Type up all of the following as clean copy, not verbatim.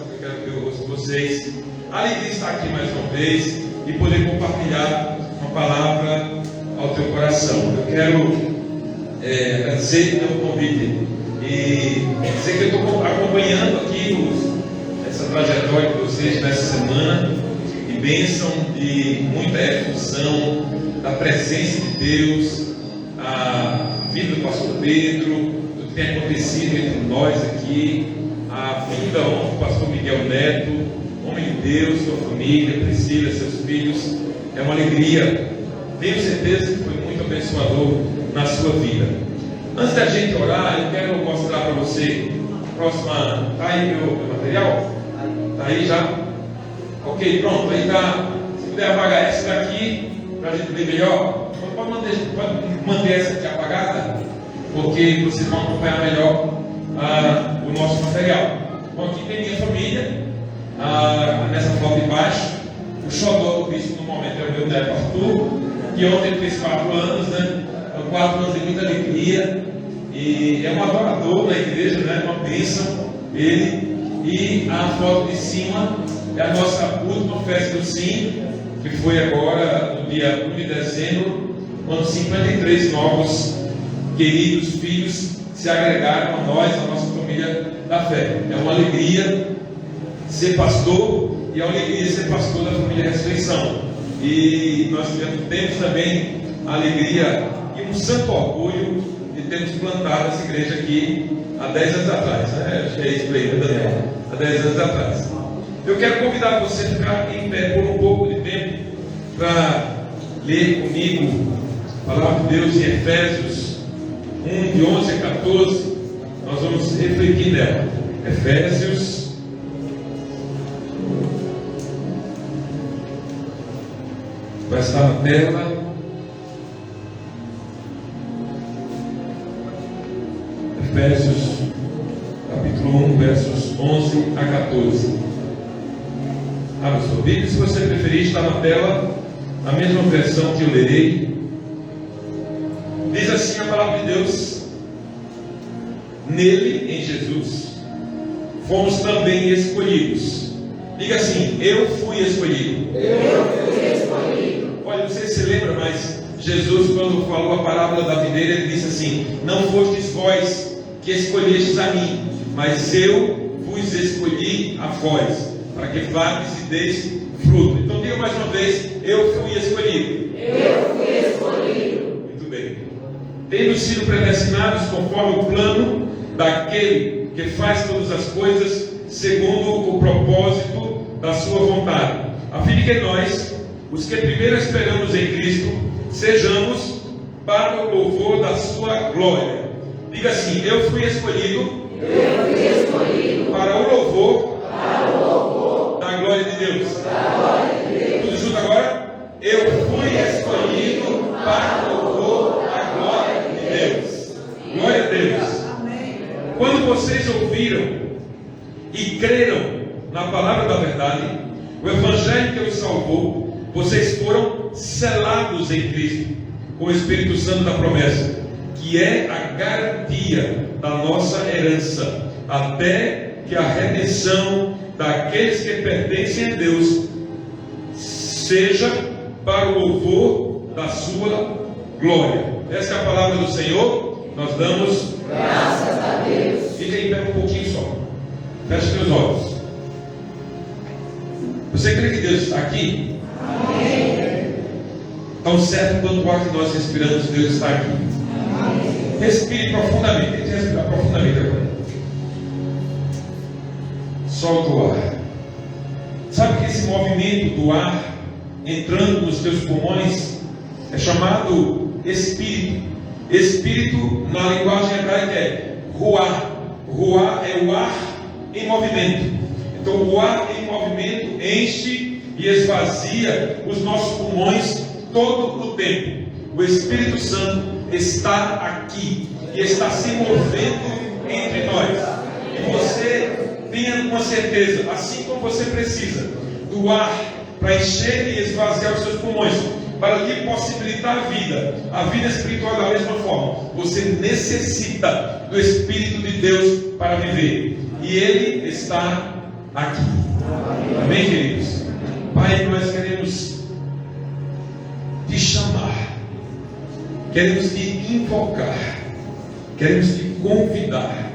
que eu quero ver o rosto de vocês. A alegria de estar aqui mais uma vez e poder compartilhar uma palavra ao teu coração. Eu quero agradecer pelo convite e dizer que eu estou acompanhando aqui essa trajetória de vocês nessa semana, de bênção, de muita efusão da presença de Deus, a vida do pastor Pedro, do que tem acontecido entre nós aqui, a vinda do pastor Miguel Neto, homem de Deus, sua família, Priscila, seus filhos. É uma alegria, tenho certeza que foi muito abençoador na sua vida. Antes da gente orar, eu quero mostrar para você a próxima. Está aí meu material? Está aí já? Ok, pronto, aí está. Se puder apagar essa daqui para a gente ver melhor, pode manter essa aqui apagada, porque vocês vão acompanhar melhor o nosso material. Bom, aqui tem minha família, nessa foto de baixo. O xodó do bispo no momento é o meu neto Arthur, que ontem fez 4 anos, né? 4 anos de muita alegria, e é um adorador na igreja, né? Uma bênção ele. E a foto de cima é a nossa última festa do Sim, que foi agora no dia 1 de dezembro, quando 53 novos queridos filhos se agregaram a nós, a nossa família da fé. É uma alegria ser pastor, e é uma alegria ser pastor da família Ressurreição. E nós temos também a alegria e um santo orgulho de termos plantado essa igreja aqui há 10 anos atrás, né? Acho que é isso para ele, Daniel. Há 10 anos atrás. Eu quero convidar você a ficar em pé por um pouco de tempo para ler comigo a palavra de Deus em Efésios 1, de 11 a 14. Nós vamos refletir nela. Efésios vai estar na tela. Efésios capítulo 1, versos 11 a 14. Abra sua Bíblia, se você preferir, está na tela, a mesma versão que eu lerei. Diz assim a palavra de Deus: nele, em Jesus, fomos também escolhidos. Diga assim: eu fui escolhido. Eu fui escolhido. Olha, não sei se você lembra, mas Jesus, quando falou a parábola da videira, ele disse assim: não fostes vós que escolhestes a mim, mas eu vos escolhi a vós, para que vades e deis fruto. Então diga mais uma vez: eu fui escolhido. Eu fui escolhido. Muito bem. Tendo sido predestinados conforme o plano daquele que faz todas as coisas segundo o propósito da sua vontade, a fim de que nós, os que primeiro esperamos em Cristo, sejamos para o louvor da sua glória. Diga assim: eu fui escolhido, para o louvor da glória de Deus. Tudo junto agora? Eu fui escolhido para o louvor da glória de Deus. Glória a Deus. Quando vocês ouviram e creram na palavra da verdade, o evangelho que os salvou, vocês foram selados em Cristo com o Espírito Santo da promessa, que é a garantia da nossa herança, até que a redenção daqueles que pertencem a Deus seja para o louvor da sua glória. Essa é a palavra do Senhor. Nós damos graças a Deus. Fica em pé um pouquinho só. Feche seus olhos. Você crê que Deus está aqui? Amém. Tão certo quanto o ar que nós respiramos, Deus está aqui. Amém. Respire profundamente. Tente respirar profundamente agora. Solta o ar. Sabe que esse movimento do ar entrando nos teus pulmões é chamado espírito. Espírito, na linguagem hebraica, é ruá. Ruá é o ar em movimento. Então o ar em movimento enche e esvazia os nossos pulmões todo o tempo. O Espírito Santo está aqui e está se movendo entre nós. E você tenha uma certeza, assim como você precisa do ar para encher e esvaziar os seus pulmões, para lhe possibilitar a vida espiritual da mesma forma, você necessita do Espírito de Deus para viver. E Ele está aqui. Amém, queridos? Pai, nós queremos te chamar, queremos te invocar, queremos te convidar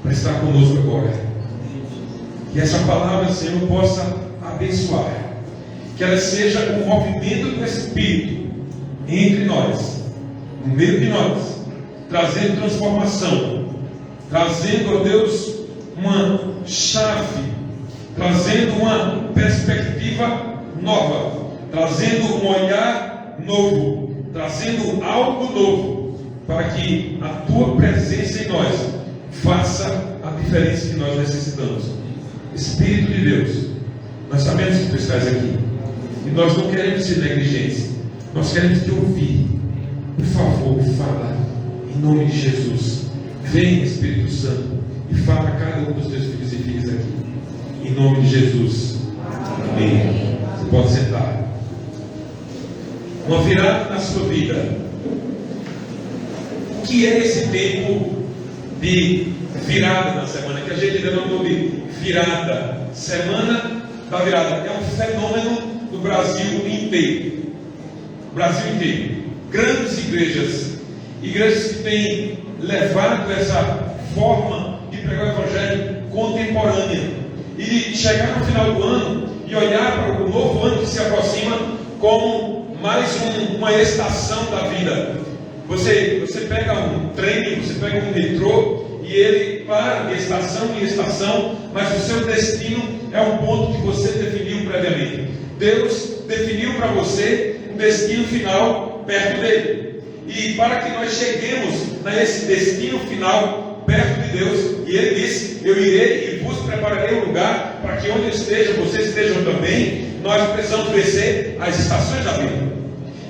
para estar conosco agora. Que essa palavra, Senhor, possa abençoar, que ela seja um movimento do Espírito entre nós, no meio de nós, trazendo transformação, trazendo, ó Deus, uma chave, trazendo uma perspectiva nova, trazendo um olhar novo, trazendo algo novo, para que a tua presença em nós faça a diferença que nós necessitamos. Espírito de Deus, nós sabemos que tu estás aqui e nós não queremos ser negligentes, nós queremos te ouvir. Por favor, fala em nome de Jesus. Vem, Espírito Santo, e fala a cada um dos teus filhos e filhas aqui, em nome de Jesus. Amém. Você pode sentar. Uma virada na sua vida. O que é esse tempo de virada na semana? Que a gente ainda não ouviu. Virada, semana da virada. É um fenômeno do Brasil inteiro. Brasil inteiro. Grandes igrejas que têm levado essa forma de pregar o evangelho contemporânea e de chegar no final do ano e olhar para o novo ano que se aproxima como mais uma estação da vida. Você pega um trem, você pega um metrô e ele para de estação em estação, mas o seu destino é um ponto que você definiu previamente. Deus definiu para você um destino final perto dele. E para que nós cheguemos nesse destino final perto de Deus, e ele disse: eu irei e vos prepararei um lugar para que onde eu esteja, vocês estejam também. Nós precisamos vencer as estações da vida.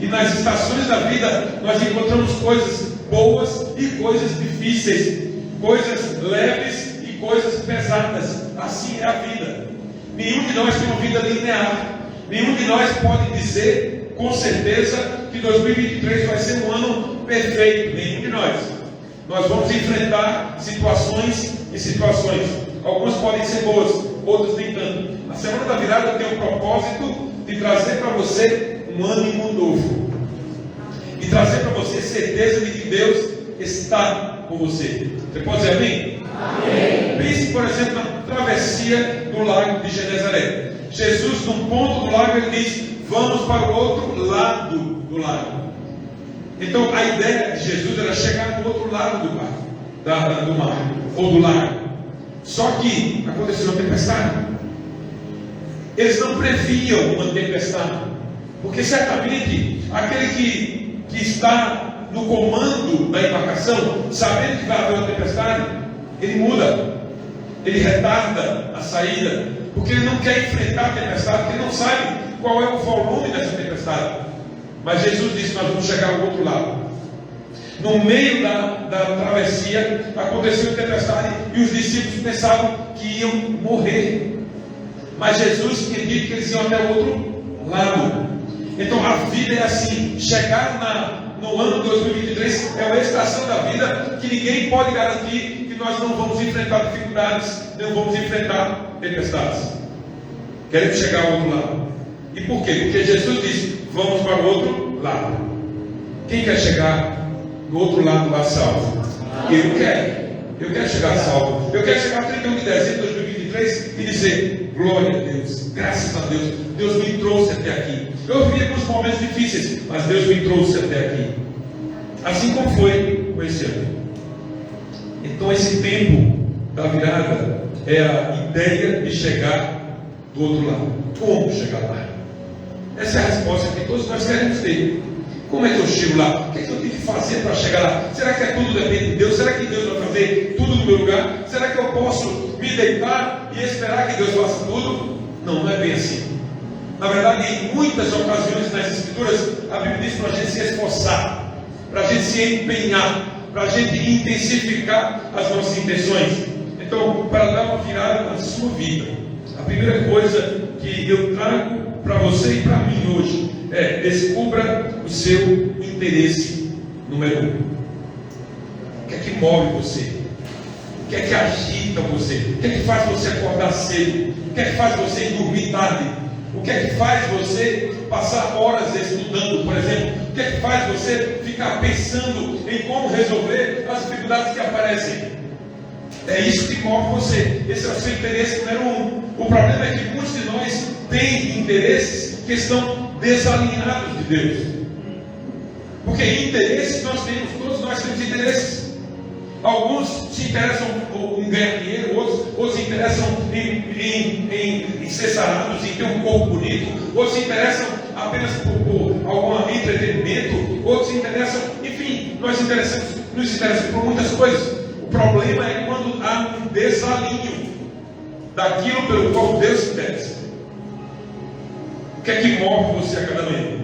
E nas estações da vida nós encontramos coisas boas e coisas difíceis, coisas leves e coisas pesadas. Assim é a vida. Nenhum de nós tem uma vida linear. Nenhum de nós pode dizer com certeza que 2023 vai ser um ano perfeito. Nenhum de nós. Nós vamos enfrentar situações e situações. Algumas podem ser boas, outras nem tanto. A semana da virada tem o propósito de trazer para você um ânimo novo e trazer para você certeza de que Deus está com você. Você pode dizer amém? Amém. Pense, por exemplo, na travessia do lago de Genezaré. Jesus, num ponto do lago, ele diz: vamos para o outro lado do lago. Então a ideia de Jesus era chegar do outro lado do mar, do mar ou do lago. Só que aconteceu uma tempestade. Eles não previam uma tempestade, porque certamente aquele que está no comando da embarcação, sabendo que vai haver uma tempestade, ele muda, ele retarda a saída, porque ele não quer enfrentar a tempestade, porque ele não sabe qual é o volume dessa tempestade. Mas Jesus disse: nós vamos chegar ao outro lado. No meio da travessia aconteceu a tempestade e os discípulos pensavam que iam morrer, mas Jesus tinha dito que eles iam até o outro lado. Então a vida é assim. Chegar no ano 2023 é uma estação da vida que ninguém pode garantir que nós não vamos enfrentar dificuldades, não vamos enfrentar tempestades. Queremos chegar ao outro lado. E por quê? Porque Jesus disse: vamos para o outro lado. Quem quer chegar do outro lado lá salvo? Eu quero chegar salvo. Eu quero chegar a 31 de dezembro de 2023 e dizer: glória a Deus, graças a Deus, Deus me trouxe até aqui. Eu vivi alguns momentos difíceis, mas Deus me trouxe até aqui. Assim como foi com esse ano. Então esse tempo da virada é a ideia de chegar do outro lado. Como chegar lá? Essa é a resposta que todos nós queremos ter. Como é que eu chego lá? O que é que eu tenho que fazer para chegar lá? Será que tudo depende de Deus? Será que Deus vai fazer tudo no meu lugar? Será que eu posso me deitar e esperar que Deus faça tudo? Não, não é bem assim. Na verdade, em muitas ocasiões nas Escrituras, a Bíblia diz para a gente se esforçar, para a gente se empenhar, para a gente intensificar as nossas intenções. Então, para dar uma virada na sua vida, a primeira coisa que eu trago para você e para mim hoje é: descubra o seu interesse número 1. O que é que move você? O que é que agita você? O que é que faz você acordar cedo? O que é que faz você ir dormir tarde? O que é que faz você passar horas estudando, por exemplo? O que é que faz você ficar pensando em como resolver as dificuldades que aparecem? É isso que move você. Esse é o seu interesse número 1. O problema é que muitos de nós têm interesses que estão desalinhados de Deus. Porque interesses nós temos, todos nós temos interesses. Alguns se interessam em ganhar dinheiro, outros se interessam em ser sarados, em ter um corpo bonito, outros se interessam apenas por algum entretenimento, outros se interessam, enfim, nos interessamos por muitas coisas. O problema é quando há um desalinho daquilo pelo qual Deus se interessa. O que é que move você a cada manhã?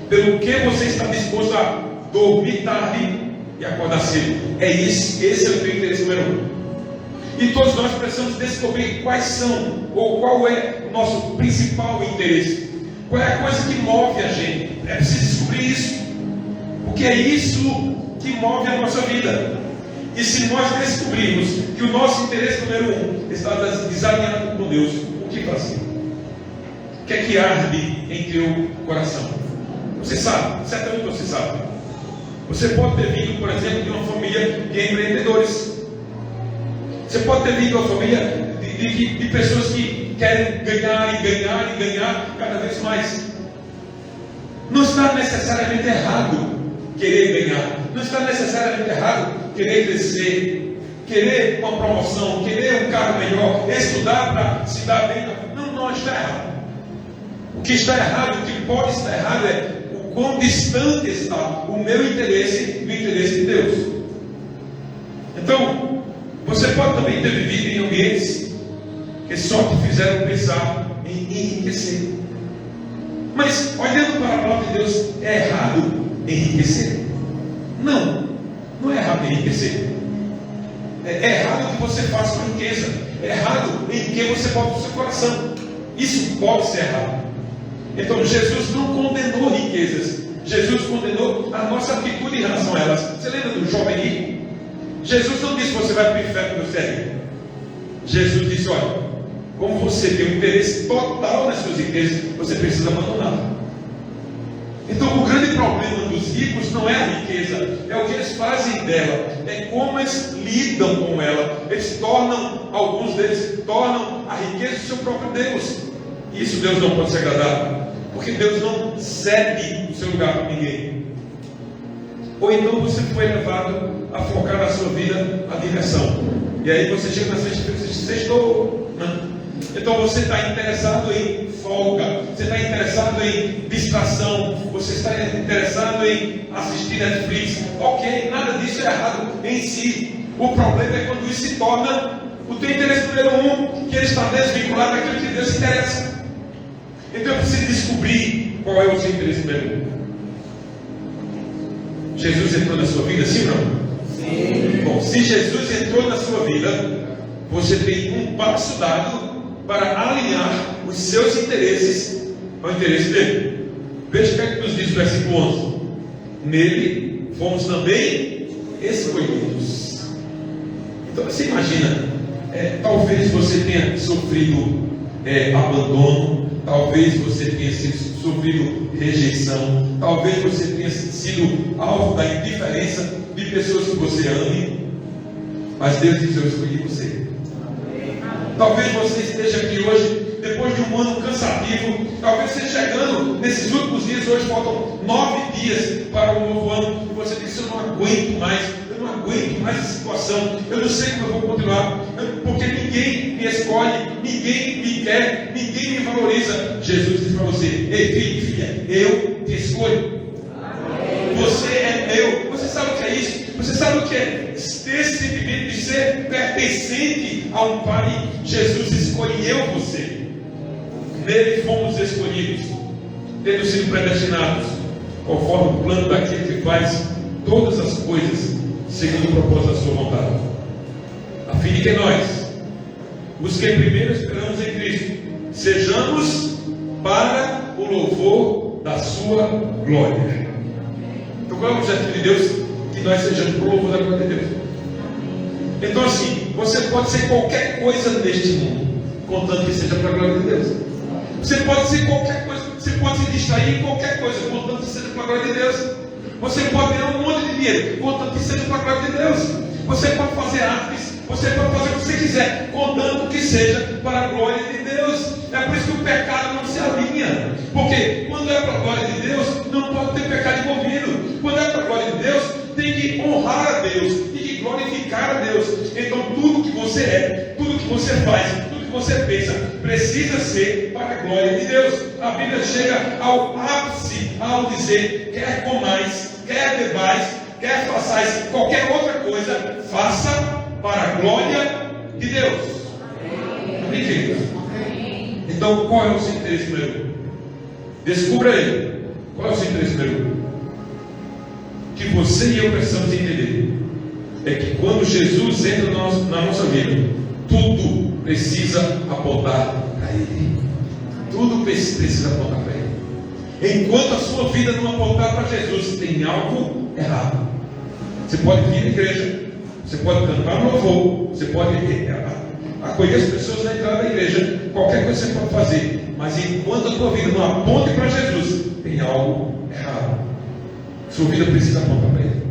Pelo que você está disposto a dormir tarde e acordar cedo. Esse é o teu interesse número 1. E todos nós precisamos descobrir quais são, ou qual é o nosso principal interesse. Qual é a coisa que move a gente. É preciso descobrir isso. Porque é isso que move a nossa vida. E se nós descobrirmos que o nosso interesse número 1 está desalinhado com Deus, o que fazer? O que é que arde em teu coração? Você sabe, certamente você sabe. Você pode ter vindo, por exemplo, de uma família de empreendedores. Você pode ter vindo de uma família de pessoas que querem ganhar cada vez mais. Não está necessariamente errado querer ganhar. Não está necessariamente errado querer crescer, querer uma promoção, querer um carro melhor, estudar para se dar bem. Não está errado. O que está errado, o que pode estar errado é o quão distante está o meu interesse do interesse de Deus. Então, você pode também ter vivido em ambientes que só te fizeram pensar em enriquecer. Mas, olhando para a palavra de Deus, é errado enriquecer? Não é errado enriquecer. É errado o que você faz com riqueza. É errado em que você bota o seu coração. Isso pode ser errado. Então Jesus não condenou riquezas. Jesus condenou a nossa atitude em relação a elas. Você lembra do jovem rico? Jesus não disse: você vai para o inferno porque você é rico. Jesus disse: olha, como você tem um interesse total nas suas riquezas, você precisa abandoná-las. Então o grande problema dos ricos não é a riqueza, é o que eles fazem dela, é como eles lidam com ela. Alguns deles tornam a riqueza o seu próprio Deus. E isso Deus não pode se agradar, porque Deus não cede o seu lugar para ninguém. Ou então você foi levado a focar na sua vida a diversão, e aí você chega na sexta-feira e diz: sextou. Então você está interessado em folga, você está interessado em distração, você está interessado em assistir Netflix. Ok, nada disso é errado em si. O problema é quando isso se torna o teu interesse número 1, que ele está desvinculado daquilo que Deus se interessa. Então eu preciso descobrir qual é o seu interesse número 1. Jesus entrou na sua vida, sim ou não? Sim. Bom, se Jesus entrou na sua vida, você tem um passo dado para alinhar os seus interesses ao interesse dele. Veja o que é que nos diz o versículo 11. Nele fomos também escolhidos. Então você imagina, talvez você tenha sofrido abandono, talvez você tenha sofrido rejeição, talvez você tenha sido alvo da indiferença de pessoas que você ame, mas Deus diz: eu escolhi você. Talvez você esteja aqui hoje, depois de um ano cansativo, talvez você chegando nesses últimos dias, hoje faltam 9 dias para o novo ano, e você diz: eu não aguento mais essa situação, eu não sei como eu vou continuar, porque ninguém me escolhe, ninguém me quer, ninguém me valoriza. Jesus diz para você: ei filho e filha, eu te escolho. Você é meu. Você sabe o que é isso? Você sabe o que é esse sentimento de ser pertencente a um Pai? Jesus escolheu você. Nele fomos escolhidos, tendo sido predestinados, conforme o plano daquele que faz todas as coisas segundo o propósito da sua vontade, a fim de que nós, os que primeiro esperamos em Cristo, sejamos para o louvor da sua glória. Então qual é o objetivo de Deus? Que nós sejamos para o louvor da glória de Deus. Então assim, você pode ser qualquer coisa neste mundo, contanto que seja para a glória de Deus. Você pode ser qualquer coisa, você pode se distrair em qualquer coisa, contanto que seja para a glória de Deus. Você pode ganhar um monte de dinheiro, contanto que seja para a glória de Deus. Você pode fazer artes, você pode fazer o que você quiser, contanto que seja para a glória de Deus. É por isso que o pecado não se alinha. Porque quando é para a glória de Deus, não pode ter pecado envolvido. Quando é para a glória de Deus, tem que honrar a Deus, tem que glorificar a Deus. Então tudo que você é, tudo que você faz, tudo que você pensa, precisa ser para a glória de Deus. A Bíblia chega ao ápice ao dizer: quer comais, quer bebais, quer façais qualquer outra coisa, faça para a glória de Deus. Amém, queridos? Então, qual é o seu interesse primeiro? Descubra ele. Qual é o seu interesse primeiro? Que você e eu precisamos entender é que quando Jesus entra na nossa vida, tudo precisa apontar para Ele. Tudo precisa apontar para Ele. Enquanto a sua vida não apontar para Jesus, tem algo errado. Você pode vir à igreja, você pode cantar no louvor, você pode acolher as pessoas na entrada da igreja, qualquer coisa você pode fazer, mas enquanto a tua vida não aponte para Jesus, tem algo errado. Sua vida precisa apontar para Ele.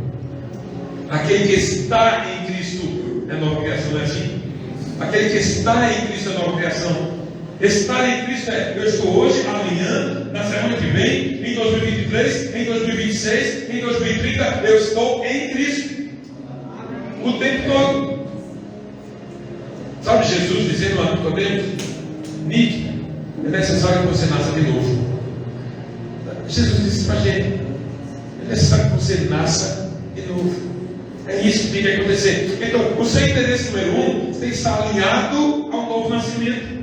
Aquele que está em Cristo é nova criação, não é assim? Aquele que está em Cristo é nova criação. Estar em Cristo é: eu estou hoje, amanhã, na semana que vem, em 2023, em 2026, em 2030, eu estou em Cristo o tempo todo. Sabe Jesus dizendo a Nicodemos: Nick, é necessário que você nasça de novo. Jesus disse para a gente: é necessário que você nasça de novo. É isso que tem que acontecer. Então, o seu interesse número 1 tem que estar alinhado ao novo nascimento.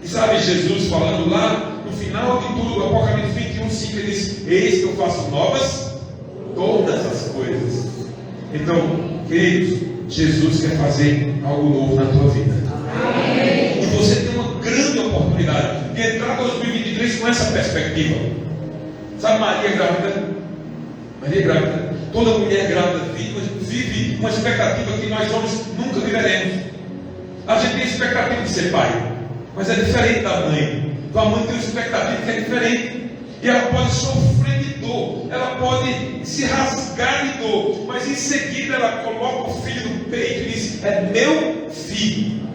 E sabe, Jesus falando lá no final de tudo, Apocalipse 21:5, ele diz: eis que eu faço novas todas as coisas. Então, queridos, Jesus quer fazer algo novo na tua vida. Amém. E você tem uma grande oportunidade de entrar em 2023 com essa perspectiva. Sabe, Maria grávida? Maria grávida. Toda mulher grávida vive uma expectativa que nós homens nunca viveremos. A gente tem expectativa de ser pai, mas é diferente da mãe. Tua mãe tem uma expectativa que é diferente. E ela pode sofrer de dor, ela pode se rasgar de dor, mas em seguida ela coloca o filho no peito e diz: é meu filho.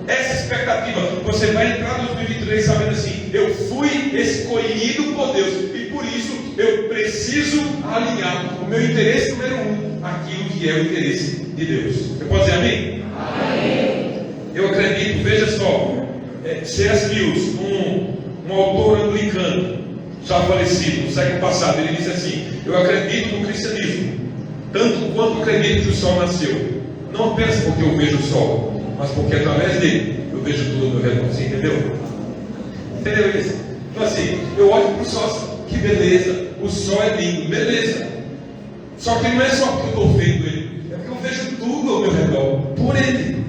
Essa expectativa, você vai entrar em 2023 sabendo assim: eu fui escolhido por Deus, e por isso eu preciso alinhar o meu interesse número 1 àquilo que é o interesse de Deus. Você pode dizer amém? Amém. Eu acredito, veja só, C.S. Lewis, um autor anglicano, já falecido, no século passado, ele disse assim: eu acredito no cristianismo, tanto quanto acredito que o sol nasceu, não apenas porque eu vejo o sol, mas porque através dele eu vejo tudo ao meu redor. Você entendeu? Entendeu isso? Então assim, eu olho para o sol, que beleza, o sol é lindo, beleza. Só que não é só porque eu estou vendo ele, é porque eu vejo tudo ao meu redor, por ele.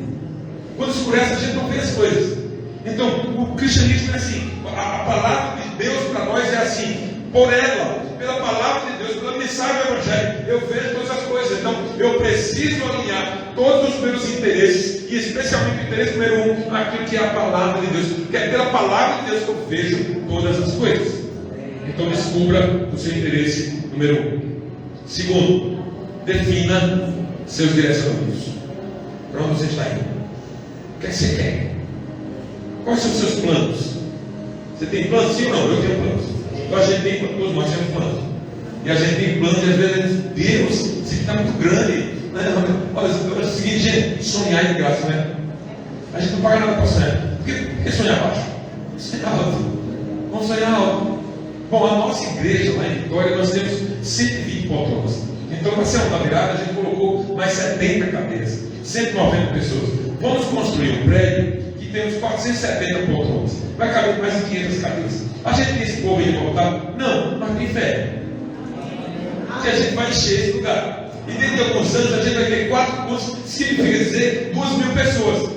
Quando escurece, a gente não vê as coisas. Então, o cristianismo é assim, a palavra de Deus para nós é assim: por ela, pela palavra de Deus, pela mensagem do Evangelho, eu vejo todas as coisas. Então, eu preciso alinhar todos os meus interesses, e especialmente o interesse número 1, aquilo que é a palavra de Deus, porque é pela palavra de Deus que eu vejo todas as coisas. Então, descubra o seu interesse número 1. Segundo, defina seus direcionamentos. Para onde você está indo? O que é que você quer? Quais são os seus planos? Você tem planos? Sim ou não? Eu tenho planos. Então a gente tem, todos nós temos planos. E a gente tem planos e às vezes, Deus, isso está muito grande. Olha, é o seguinte, gente, sonhar é de graça, né? A gente não paga nada para sonhar. Por que sonhar baixo? Sonhar alto. Vamos sonhar alto. Bom, a nossa igreja lá em Vitória, nós temos 120 poltronas. Então, para ser uma virada, a gente colocou mais 70 cadeiras, 190 pessoas. Vamos construir um prédio que temos 470 poltronas. Vai caber mais de 500 cadeiras. A gente tem esse povo aí voltar? Não, mas tem fé. Que a gente vai encher esse lugar. E dentro de alguns anos a gente vai ter 4 cursos, significa dizer 2.000 pessoas.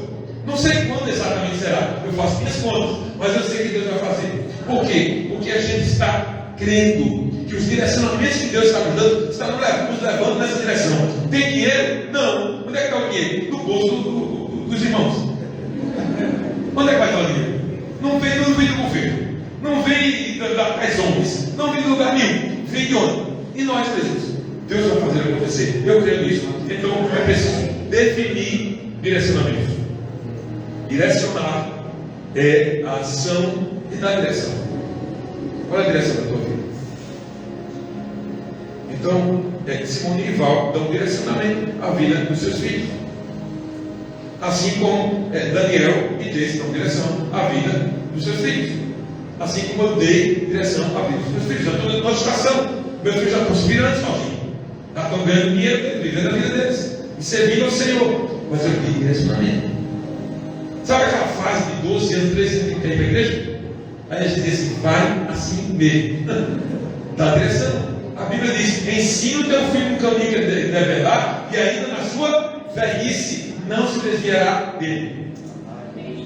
Não sei quando exatamente será, eu faço minhas contas, mas eu sei que Deus vai fazer. Por quê? Porque a gente está crendo que os direcionamentos que Deus está nos dando estão nos levando nessa direção. Tem dinheiro? Não. Onde é que está o dinheiro? No bolso dos irmãos. Onde é que vai estar o dinheiro? Não vem do governo, não vem das ONGs, não vem de lugar nenhum. Vem de onde? E nós, Jesus. Deus vai fazer acontecer. Eu creio nisso. Então é preciso definir direcionamento. Direcionar é a ação e dar direção. Qual é a direção da tua vida? Então, Simone e Val dão direcionamento à vida dos seus filhos. Assim como Daniel e Jace dão direção à vida dos seus filhos. Assim como eu dei direção à vida dos meus filhos. Já estou na nova estação. Meus filhos já estão se virando sozinhos. Já estão ganhando dinheiro, vivendo a vida deles. E servindo ao Senhor. Mas eu dei direcionamento. Sabe aquela fase de 12 anos, 13 anos que tem para a igreja? Aí a gente diz assim, vai assim mesmo. Dá direção. A Bíblia diz, ensina o teu filho no caminho que ele deve andar, e ainda na sua velhice não se desviará dele.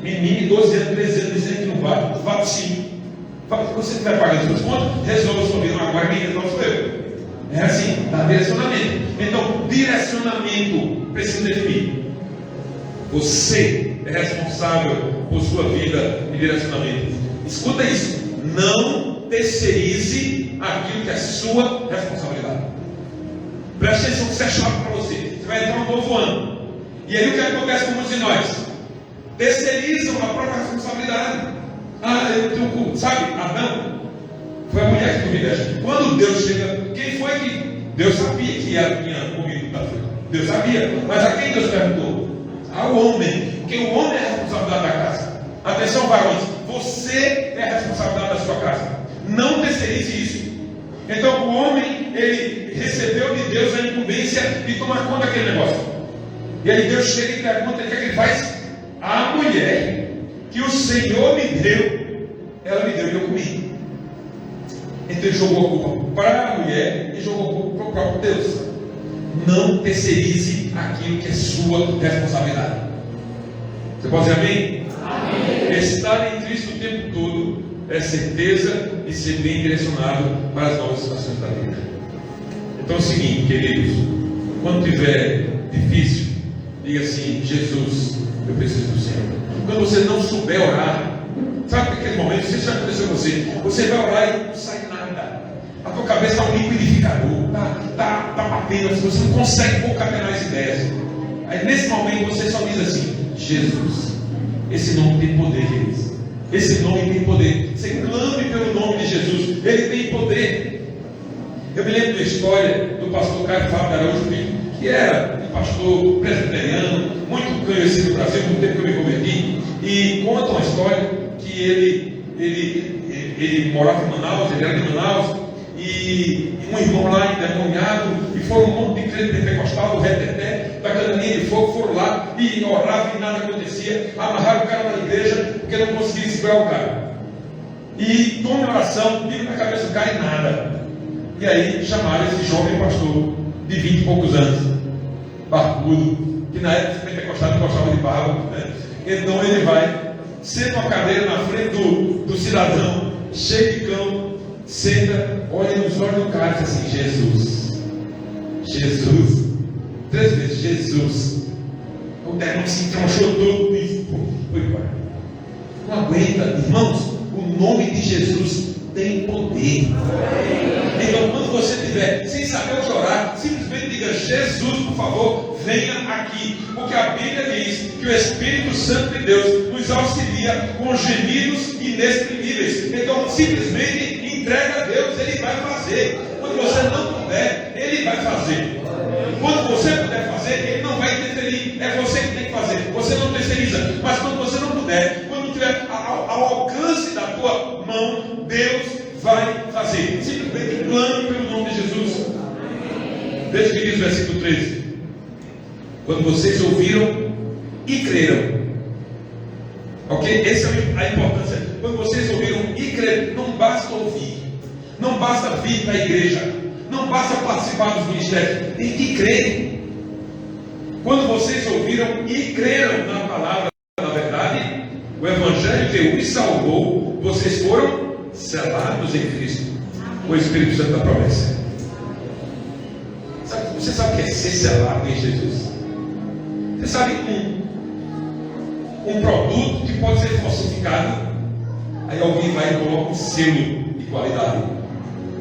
Menino de 12 anos, 13 anos, dizendo que não vai, vá sim. Você que vai pagar as suas contas, resolva a sua vida. Agora quem resolve sou eu. É assim, dá direcionamento. Então, direcionamento precisa definir. Você é responsável por sua vida e direcionamento. Escuta isso. Não terceirize aquilo que é sua responsabilidade. Preste atenção que isso é chave para você. Você vai entrar um novo ano. E aí o que acontece com muitos de nós? Terceirizam a própria responsabilidade. Eu tenho culpa. Sabe, Adão foi a mulher que comeu desta. Quando Deus chega, quem foi que Deus sabia que ela tinha comido da fruta? Deus sabia. Mas a quem Deus perguntou? Ao homem. Porque o homem é a responsabilidade da casa. Atenção, varões. Você é a responsabilidade da sua casa. Não terceirize isso. Então o homem, ele recebeu de Deus a incumbência de tomar conta daquele negócio. E aí Deus chega e pergunta: o que é que ele faz? A mulher que o Senhor me deu, ela me deu e eu comi. Então ele jogou a culpa para a mulher e jogou a culpa para o próprio Deus. Não terceirize aquilo que é sua responsabilidade. Você pode dizer amém? Amém. Estar em Cristo o tempo todo é certeza e ser bem direcionado para as novas situações da vida. Então é o seguinte, queridos, quando tiver difícil, diga assim: Jesus, eu preciso do Senhor. Quando você não souber orar, sabe aquele momento, isso já aconteceu com você, você vai orar e não sai nada, a tua cabeça está um liquidificador, está batendo, você não consegue concatenar as ideias. Aí nesse momento você só diz assim: Jesus, esse nome tem poder, queridos. Esse nome tem poder. Você clame pelo nome de Jesus, ele tem poder. Eu me lembro da história do pastor Caio Fábio Araújo Filho, que era um pastor presbiteriano, muito conhecido no Brasil, muito tempo que eu me converti, e conta uma história que ele morava em Manaus, ele era de Manaus, e um irmão lá endemoniado, e foram um monte de crente pentecostal, do reteté, da cananinha de fogo, foram lá e oravam e nada acontecia, amarraram o cara na igreja, porque não conseguiam segurar o cara. E tome oração, pico na cabeça do cara e nada. E aí chamaram esse jovem pastor de 20 e poucos anos, barbudo, que na época pentecostal não gostava de barba, né? Então ele vai, senta uma cadeira na frente do cidadão, cheio de cão, senta, olha nos olhos do cara e diz assim: Jesus, Jesus, 3 vezes, Jesus. O demônio se entronchou todo e foi embora. Não aguenta, irmãos, o nome de Jesus tem poder. Então, quando você estiver sem saber o que orar, simplesmente diga: Jesus, por favor, venha aqui. Porque a Bíblia diz que o Espírito Santo de Deus nos auxilia com gemidos inexprimíveis. Então, simplesmente entrega a Deus, Ele vai fazer. Quando você não puder, Ele vai fazer. Quando você puder fazer, Ele não vai interferir. É você que tem que fazer. Você não terceiriza. Mas quando você não puder, quando tiver ao alcance da tua mão, Deus vai fazer. Simplesmente clame pelo nome de Jesus. Veja o que diz o versículo 13. Quando vocês ouviram e creram. Ok? Essa é a importância. Quando vocês ouviram e creram, não basta ouvir, não basta vir para a igreja, não basta participar dos ministérios, tem que crer. Quando vocês ouviram e creram na palavra da verdade, o Evangelho que os salvou, vocês foram selados em Cristo, com o Espírito Santo da promessa. Você sabe o que é ser selado em Jesus? Você sabe um produto que pode ser falsificado, aí alguém vai e coloca um selo de qualidade,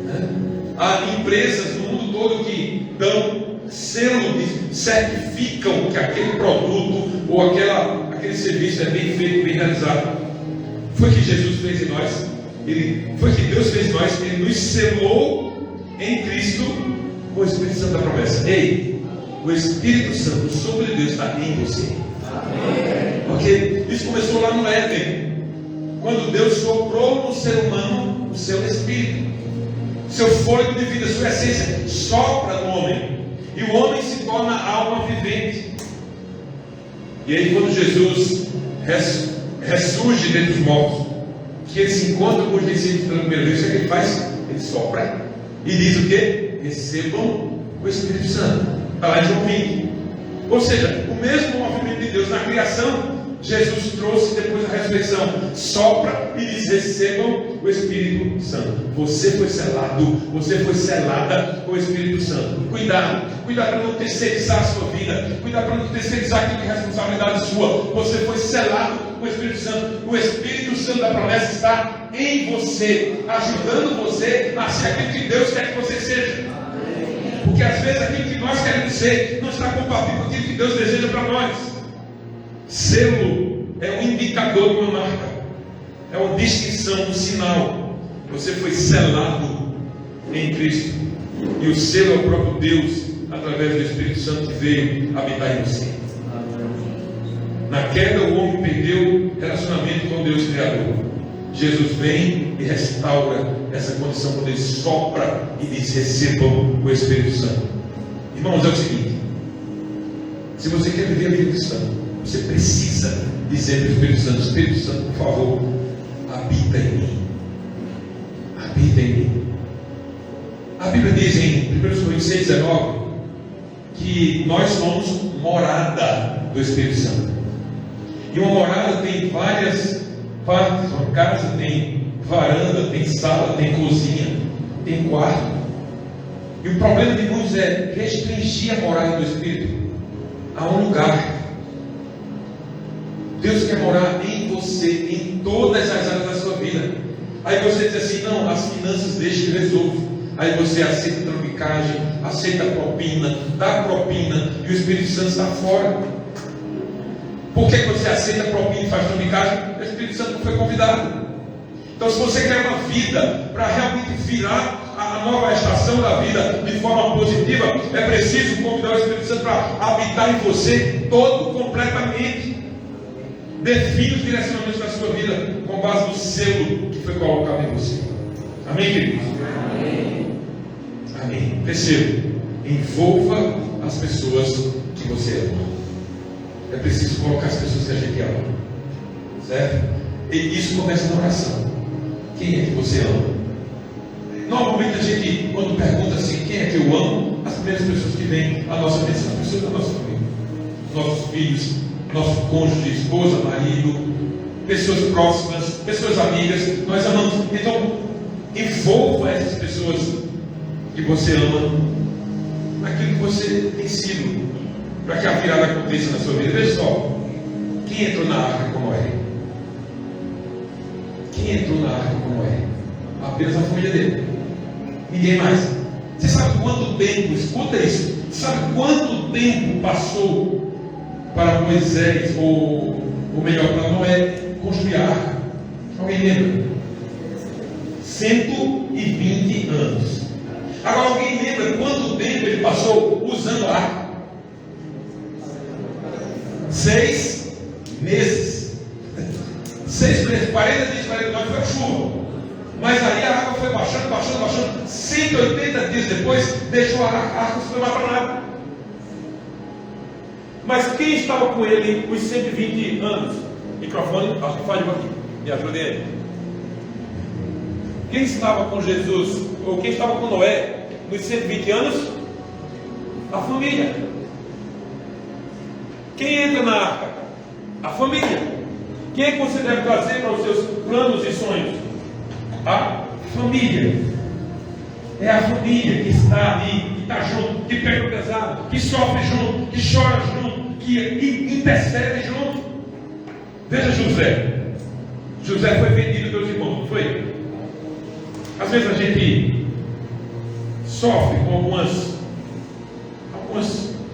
né? Há empresas no mundo todo que dão selo, certificam que aquele produto ou aquele serviço é bem feito, bem realizado. Foi o que Jesus fez em nós. Foi o que Deus fez em nós. Ele nos selou em Cristo com o Espírito Santo da promessa. Ei, o Espírito Santo, o sopro de Deus está em você. Amém. Porque isso começou lá no Éden, quando Deus soprou no ser humano o seu Espírito, seu fôlego de vida, sua essência, sopra no homem, e o homem se torna alma vivente. E aí, quando Jesus ressurge dentre os mortos, que ele se encontra com os discípulos pela primeira vez, o que ele faz? Ele sopra e diz o quê? Recebam o Espírito Santo. Está lá em João 20. Ou seja, o mesmo movimento de Deus na criação, Jesus trouxe depois da ressurreição, sopra e diz: recebam o Espírito Santo. Você foi selado, você foi selada com o Espírito Santo. Cuidado para não terceirizar a sua vida, cuidado para não terceirizar aquilo que é responsabilidade sua. Você foi selado com o Espírito Santo. O Espírito Santo da promessa está em você, ajudando você a ser aquilo que Deus quer que você seja. Porque às vezes aquilo que nós queremos ser não está compatível com aquilo que Deus deseja para nós. Selo é um indicador de uma marca, é uma distinção, um sinal. Você foi selado em Cristo, e o selo é o próprio Deus, através do Espírito Santo que veio habitar em você. Na queda, o homem perdeu relacionamento com Deus Criador. Jesus vem e restaura essa condição quando ele sopra e diz: recebam o Espírito Santo. Irmãos, é o seguinte: se você quer viver a vida cristã, você precisa dizer para o Espírito Santo: Espírito Santo, por favor, habita em mim. Habita em mim. A Bíblia diz em 1 Coríntios 6,19 que nós somos morada do Espírito Santo. E uma morada tem várias partes. Uma casa tem varanda, tem sala, tem cozinha, tem quarto. E o problema de muitos é restringir a morada do Espírito a um lugar. Deus quer morar em você, em todas as áreas da sua vida. Aí você diz assim: não, as finanças deixa que resolvo. Aí você aceita traficagem, aceita a propina, dá a propina, e o Espírito Santo está fora. Por que você aceita a propina e faz traficagem? O Espírito Santo não foi convidado. Então, se você quer uma vida para realmente virar a nova estação da vida de forma positiva, é preciso convidar o Espírito Santo para habitar em você todo, completamente. Define os direcionamentos da sua vida com base no selo que foi colocado em você. Amém, queridos? Amém. Amém. Terceiro, envolva as pessoas que você ama. É preciso colocar as pessoas que a gente ama, certo? E isso começa na oração. Quem é que você ama? Normalmente a gente, quando pergunta assim, quem é que eu amo, as primeiras pessoas que vêm à nossa mente são as pessoas da nossa família, nossos filhos, nosso cônjuge, esposa, marido, pessoas próximas, pessoas amigas. Nós amamos. Então, envolva essas pessoas que você ama naquilo que você tem sido, para que a virada aconteça na sua vida. Veja só, quem entrou na arca com Noé? Quem entrou na arca com Noé? Apenas a família dele, ninguém mais. Você sabe quanto tempo, escuta isso, sabe quanto tempo passou para Moisés, ou melhor, para Noé construir a arca? Alguém lembra? 120 anos. Agora, alguém lembra quanto tempo ele passou usando a arca? 6 meses. 6 meses, 40 dias, 49 foi a chuva. Mas aí a água foi baixando. 180 dias depois, deixou a arca se levar para nada. Mas quem estava com ele os 120 anos? Microfone, acho que falhou aqui. Me ajudem aí. Quem estava com Jesus, ou quem estava com Noé nos 120 anos? A família. Quem entra na arca? A família. Quem é que você deve trazer para os seus planos e sonhos? A família. É a família que está ali, que está junto, que pega pesado, que sofre junto, que chora junto, que intercedem junto. Veja José. José foi vendido pelos irmãos, não foi? Às vezes a gente sofre com algumas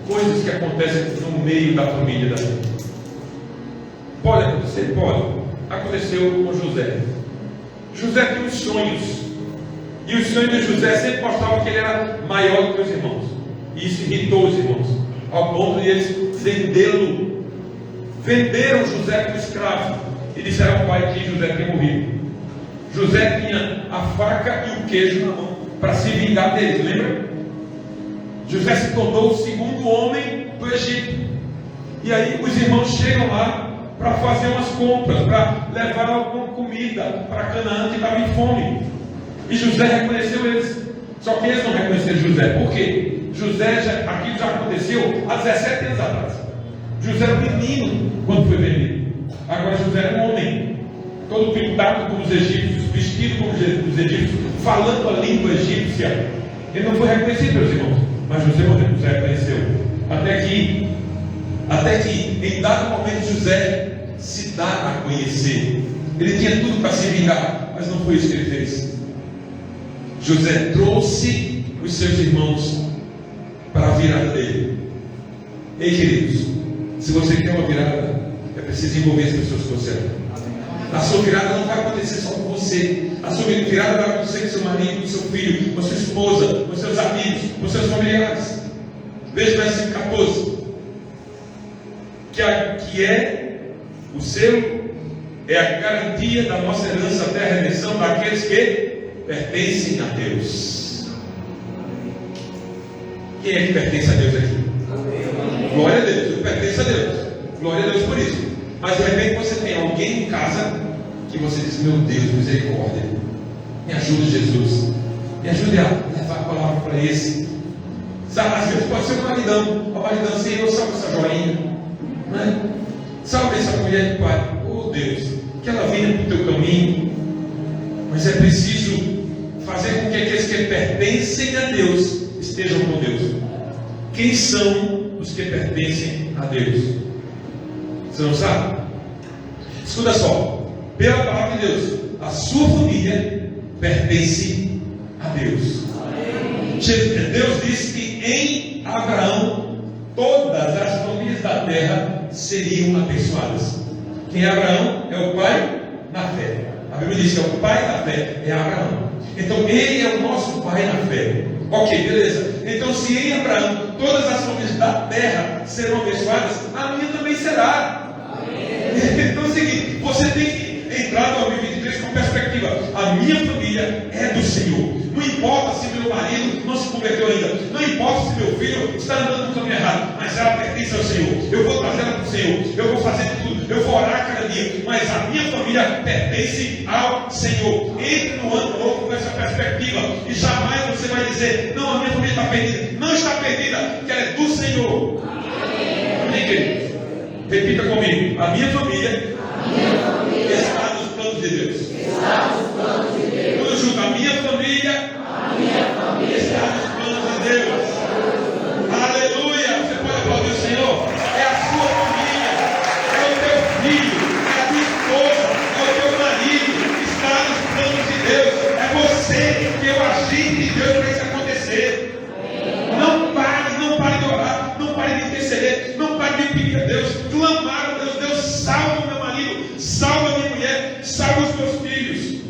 coisas que acontecem no meio da família da gente. Pode acontecer? Pode. Aconteceu com José. José tinha os sonhos. E os sonhos de José sempre mostravam que ele era maior do que os irmãos. E isso irritou os irmãos, ao ponto de eles vendê-lo. Venderam José como escravo. E disseram ao pai que José tinha morrido. José tinha a faca e o queijo na mão para se vingar deles, lembra? José se tornou o segundo homem do Egito. E aí os irmãos chegam lá para fazer umas compras, para levar alguma comida para Canaã que estava em fome. E José reconheceu eles. Só que eles não reconheceram José. Por quê? Aquilo já aconteceu há 17 anos atrás. José era um menino quando foi vendido. Agora José era um homem, todo pintado como os egípcios, vestido como os egípcios, falando a língua egípcia. Ele não foi reconhecido pelos irmãos, mas José reconheceu. Até que em dado momento José se dá a conhecer. Ele tinha tudo para se vingar, mas não foi isso que ele fez. José trouxe os seus irmãos para a virada dele. Ei, queridos, se você quer uma virada, é preciso envolver as pessoas que você ama. A sua virada não vai acontecer só com você. A sua virada vai acontecer com seu marido, com seu filho, com sua esposa, com seus amigos, com seus familiares. Veja o versículo 14. Que é o seu, é a garantia da nossa herança até a redenção daqueles que pertencem a Deus. Quem é que pertence a Deus aqui? Glória a Deus, eu pertenço a Deus. Glória a Deus por isso. Mas de repente você tem alguém em casa que você diz: meu Deus, misericórdia, me ajude, Jesus, me ajude a levar a palavra para esse. Sabe, às vezes pode ser o maridão, Senhor, salve essa joinha, né? Salve essa mulher, Pai, oh Deus, que ela venha para o teu caminho. Mas é preciso fazer com que aqueles que pertencem a Deus estejam com Deus. Quem são os que pertencem a Deus? Você não sabe? Escuta só, pela palavra de Deus, a sua família pertence a Deus. Deus disse que em Abraão todas as famílias da terra seriam abençoadas. Quem é Abraão? É o pai na fé. A Bíblia diz que é o pai da fé, é Abraão. Então ele é o nosso pai na fé. Ok, beleza. Então se em Abraão todas as famílias da terra serão abençoadas, a minha também será. Então é o seguinte, você tem que entrar no 2023 com perspectiva: a minha família é do Senhor. Não importa se meu marido não se converteu ainda, não importa se meu filho está andando no caminho errado, mas ela pertence ao Senhor. Eu vou trazer ela para o Senhor, eu vou fazer tudo, eu vou orar cada dia, mas a minha família pertence ao Senhor. Entre no ano novo com essa perspectiva, e jamais você vai dizer: não, a minha família está perdida. Não está perdida, porque ela é do Senhor. Amém, queridos? Repita comigo: a minha família está nos planos de Deus. Tudo junto: a minha família está nos planos de Deus. Aleluia! Você pode aplaudir o Senhor? É a sua família, é o teu filho, é a tua esposa, é o teu marido, está nos planos de Deus. É você que é o agente de Deus para isso acontecer. Não pare de orar, não pare de interceder, não pare de pedir a Deus, clamar a Deus: Deus, salva meu marido, salva minha mulher, salva os meus filhos.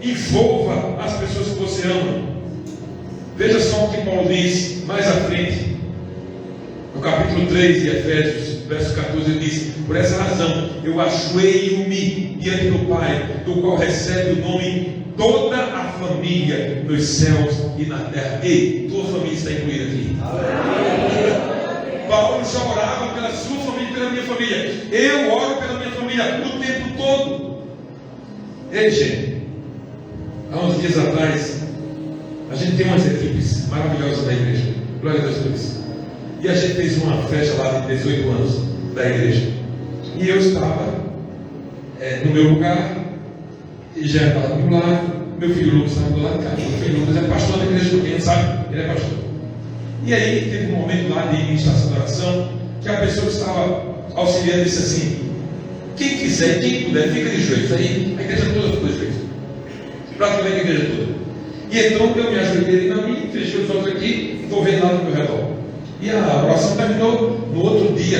Envolva as pessoas que você ama. Veja só o que Paulo diz mais à frente, no capítulo 3 de Efésios, verso 14, ele diz: por essa razão eu ajoelho-me diante do Pai, do qual recebe o nome toda a família nos céus e na terra. Ei, tua família está incluída aqui. Paulo já orava pela sua família e pela minha família. Eu oro pela minha família o tempo todo. Ei, gente, há uns dias atrás, a gente tem umas equipes maravilhosas da igreja. Glória a Deus por isso. E a gente fez uma festa lá de 18 anos da igreja. E eu estava no meu lugar, e já estava do meu lado. Meu filho Lucas estava do lado de cá. Meu filho Lucas é pastor da igreja do Quem, sabe? Ele é pastor. E aí teve um momento lá de ministração de oração, que que a pessoa que estava auxiliando disse assim: quem quiser, quem puder, fica de joelhos. Aí a igreja toda ficou de joelhos. Praticamente a igreja toda. E então eu me ajoelhei ali na minha, fechei os olhos aqui, não estou vendo nada no meu redor. E a oração terminou no outro dia,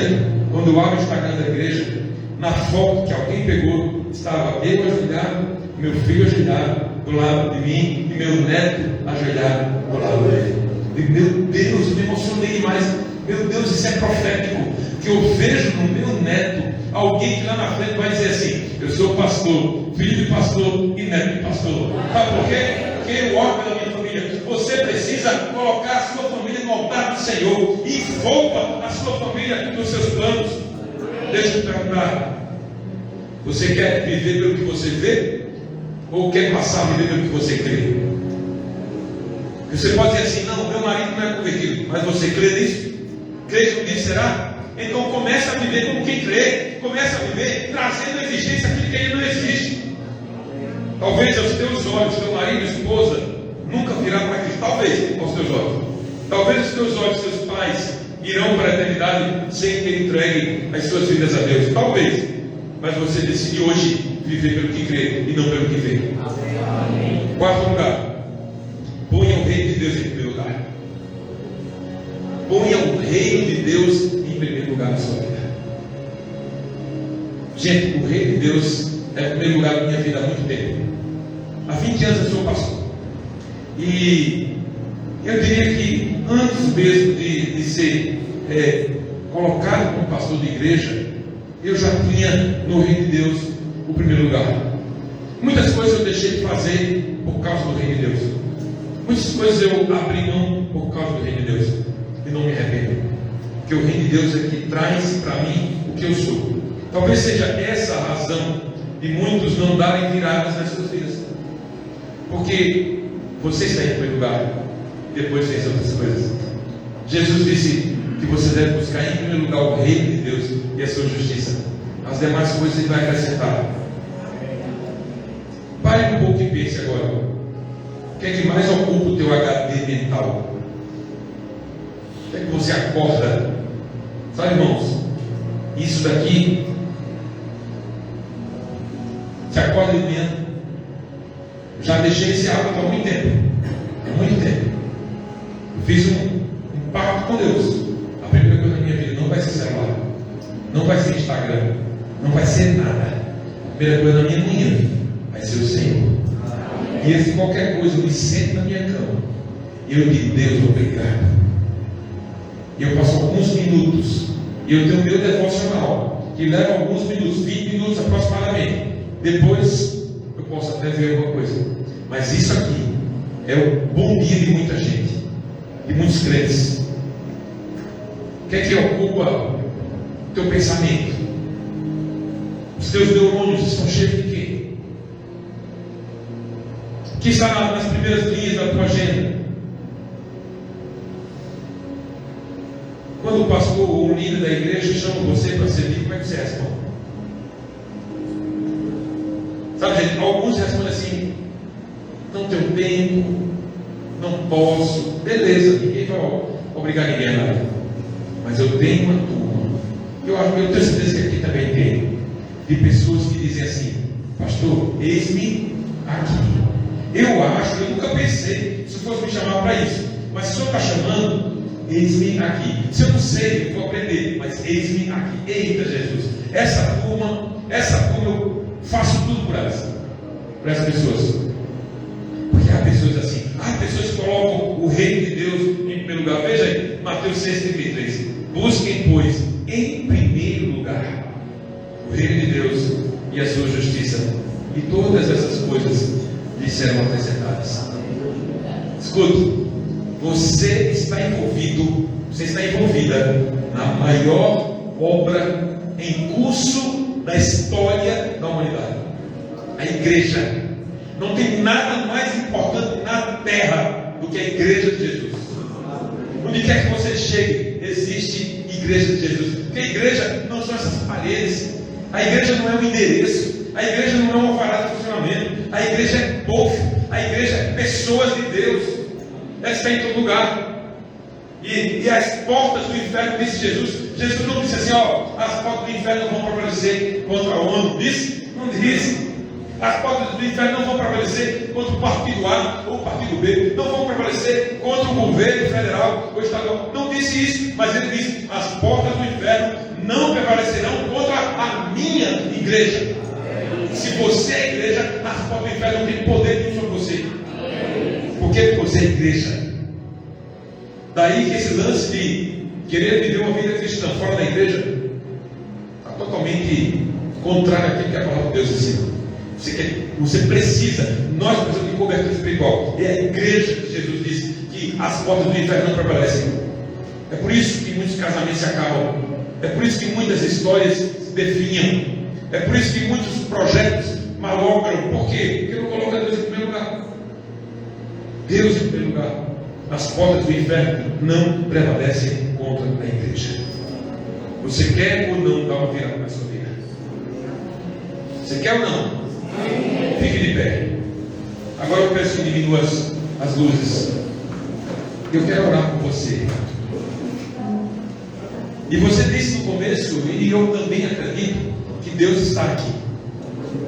quando eu abro o Instagram da igreja, na foto que alguém pegou, estava eu ajoelhado, meu filho ajoelhado do lado de mim, e meu neto ajoelhado do lado dele. E meu Deus, eu me emocionei demais. Meu Deus, isso é profético. Que eu vejo no meu neto alguém que lá na frente vai dizer assim: eu sou pastor, filho de pastor e neto de pastor. Sabe por quê? Porque eu oro pela minha família. Você precisa colocar a sua família no altar do Senhor e envolva a sua família nos seus planos. Deixa eu te perguntar: você quer viver pelo que você vê? Ou quer passar a viver pelo que você crê? Você pode dizer assim: não, meu marido não é convertido, mas você crê nisso? Crê que um dia será? Então comece a viver como quem crê. Comece a viver trazendo à existência aquilo que ainda não existe. Talvez aos teus olhos, teu marido, esposa, nunca virá para Cristo. Talvez aos teus olhos. Talvez os teus olhos, teus pais, irão para a eternidade sem ter entregue as suas vidas a Deus. Talvez. Mas você decide hoje viver pelo que crê e não pelo que vê. Quarto lugar: ponha o reino de Deus em primeiro lugar. Ponha o reino de Deus em primeiro lugar na sua vida. Gente, o reino de Deus é o primeiro lugar da minha vida há muito tempo. Há 20 anos eu sou pastor. E eu diria que antes mesmo de ser colocado como pastor de igreja, eu já tinha no reino de Deus o primeiro lugar. Muitas coisas eu deixei de fazer por causa do reino de Deus. Muitas coisas eu abri mão por causa do reino de Deus. E não me arrependo. Porque o reino de Deus é que traz para mim o que eu sou. Talvez seja essa a razão de muitos não darem viradas nas suas vidas. Porque você está em primeiro lugar, depois fez outras coisas. Jesus disse que você deve buscar em primeiro lugar o reino de Deus e a sua justiça. As demais coisas ele vai acrescentar. Pare um pouco e pense agora: o que é que mais ocupa o teu HD mental? O que é que você acorda? Sabe, irmãos, isso daqui, você acorda de manhã. Já deixei esse hábito há muito tempo. Há muito tempo. Eu fiz um pacto com Deus. A primeira coisa da minha vida não vai ser celular, não vai ser Instagram, não vai ser nada. A primeira coisa da minha manhã vai ser o Senhor. E antes de qualquer coisa, eu me sento na minha cama e eu digo: Deus, obrigado. E eu passo alguns minutos, e eu tenho o meu devocional, que leva alguns minutos, 20 minutos aproximadamente. Depois eu posso até ver alguma coisa. Mas isso aqui é o bom dia de muita gente, de muitos crentes. O que é que ocupa o teu pensamento? Os teus neurônios estão cheios de quê? O que está nas primeiras linhas da tua agenda? Quando o pastor ou o líder da igreja chama você para servir, como é que você responde? Sabe, gente, alguns respondem assim: não tenho tempo, não posso. Beleza, ninguém vai obrigar ninguém a nada. Mas eu tenho uma turma, eu tenho certeza que aqui também tem, de pessoas que dizem assim: pastor, eis-me aqui. Eu nunca pensei se fosse me chamar para isso, mas se o senhor está chamando, eis-me aqui. Se eu não sei, eu vou aprender, mas eis-me aqui. Eita Jesus, essa turma eu faço tudo por elas, para as pessoas. Porque há pessoas assim, há pessoas que colocam o reino de Deus em primeiro lugar. Veja aí, Mateus 6,33: busquem, pois, em primeiro lugar o reino de Deus e a sua justiça, e todas essas coisas lhe serão acrescentadas. Escute, você está envolvida na maior obra em curso da história da humanidade. A igreja. Não tem nada mais importante na terra do que a igreja de Jesus. Onde quer que você chegue, existe igreja de Jesus. Porque a igreja não são essas paredes. A igreja não é um endereço. A igreja não é um alvará de funcionamento. A igreja é povo. A igreja é pessoas de Deus. Ela está em todo lugar. E as portas do inferno, disse Jesus, Jesus não disse assim, as portas do inferno não vão prevalecer contra o homem. Disse? Não disse. As portas do inferno não vão prevalecer contra o partido A ou o partido B. Não vão prevalecer contra o governo federal ou estadual. Não disse isso, mas ele disse, as portas do inferno não prevalecerão contra a minha igreja. Se você é igreja, as portas do inferno não têm poder nenhum sobre você. Porque você é igreja. Daí que esse lance de querer viver uma vida cristã fora da igreja está totalmente contrário àquilo que a palavra de Deus ensina. Você precisa, nós precisamos de cobertura espiritual. É a igreja que Jesus disse que as portas do inferno não prevalecem. É por isso que muitos casamentos se acabam. É por isso que muitas histórias se definham. É por isso que muitos projetos malogram. Por quê? Porque não coloca Deus em primeiro lugar. Deus em primeiro lugar. As portas do inferno não prevalecem contra a igreja. Você quer ou não dar uma virada na sua vida? Você quer ou não? Fique de pé. Agora eu peço que diminua as luzes. Eu quero orar por você. E você disse no começo, e eu também acredito, que Deus está aqui.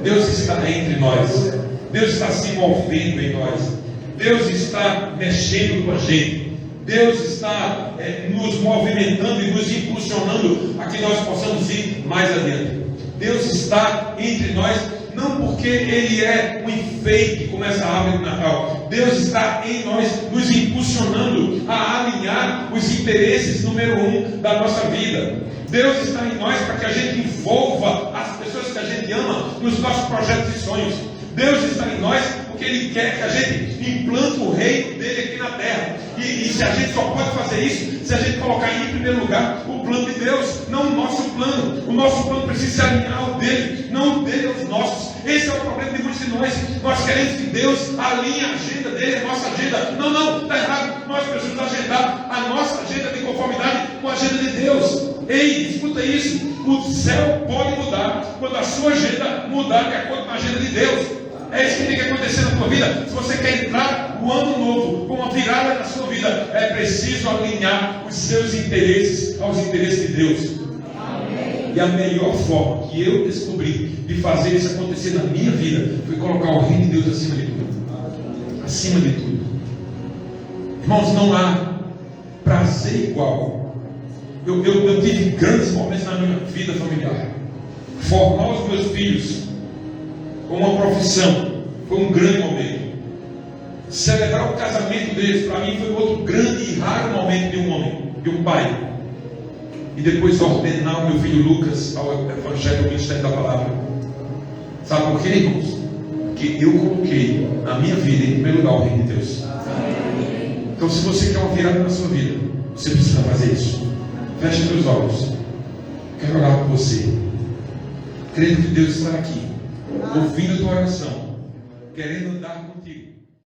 Deus está entre nós. Deus está se movendo em nós. Deus está mexendo com a gente. Deus está nos movimentando e nos impulsionando a que nós possamos ir mais adiante. Deus está entre nós, não porque Ele é um enfeite como essa árvore de Natal. Deus está em nós, nos impulsionando a alinhar os interesses número 1 da nossa vida. Deus está em nós para que a gente envolva as pessoas que a gente ama nos nossos projetos e sonhos. Deus está em nós porque Ele quer que a gente implante o reino dele aqui na terra. E se a gente só pode fazer isso se a gente colocar em primeiro lugar o plano de Deus, não o nosso plano. O nosso plano precisa se alinhar ao dele, não o dele aos nossos. Esse é o problema de muitos de nós. Nós queremos que Deus alinhe a agenda dele, a nossa agenda. Não, está errado. Nós precisamos agendar a nossa agenda de conformidade com a agenda de Deus. Ei, escuta isso. O céu pode mudar quando a sua agenda mudar de acordo com a agenda de Deus. É isso que tem que acontecer na tua vida. Se você quer entrar o ano novo com uma virada na sua vida, é preciso alinhar os seus interesses aos interesses de Deus. Amém. E a melhor forma que eu descobri de fazer isso acontecer na minha vida foi colocar o reino de Deus acima de tudo. Acima de tudo. Irmãos, não há prazer igual. Eu tive grandes momentos na minha vida familiar. Formar os meus filhos com uma profissão foi um grande momento. Celebrar o casamento deles para mim foi outro grande e raro momento de um homem, de um pai. E depois ordenar o meu filho Lucas ao Evangelho do Ministério da Palavra. Sabe por quê, irmãos? Porque eu coloquei na minha vida em primeiro lugar o reino de Deus. Então, se você quer uma virada na sua vida, você precisa fazer isso. Feche seus olhos. Quero orar por você. Crendo que Deus está aqui, ouvindo a tua oração, querendo andar com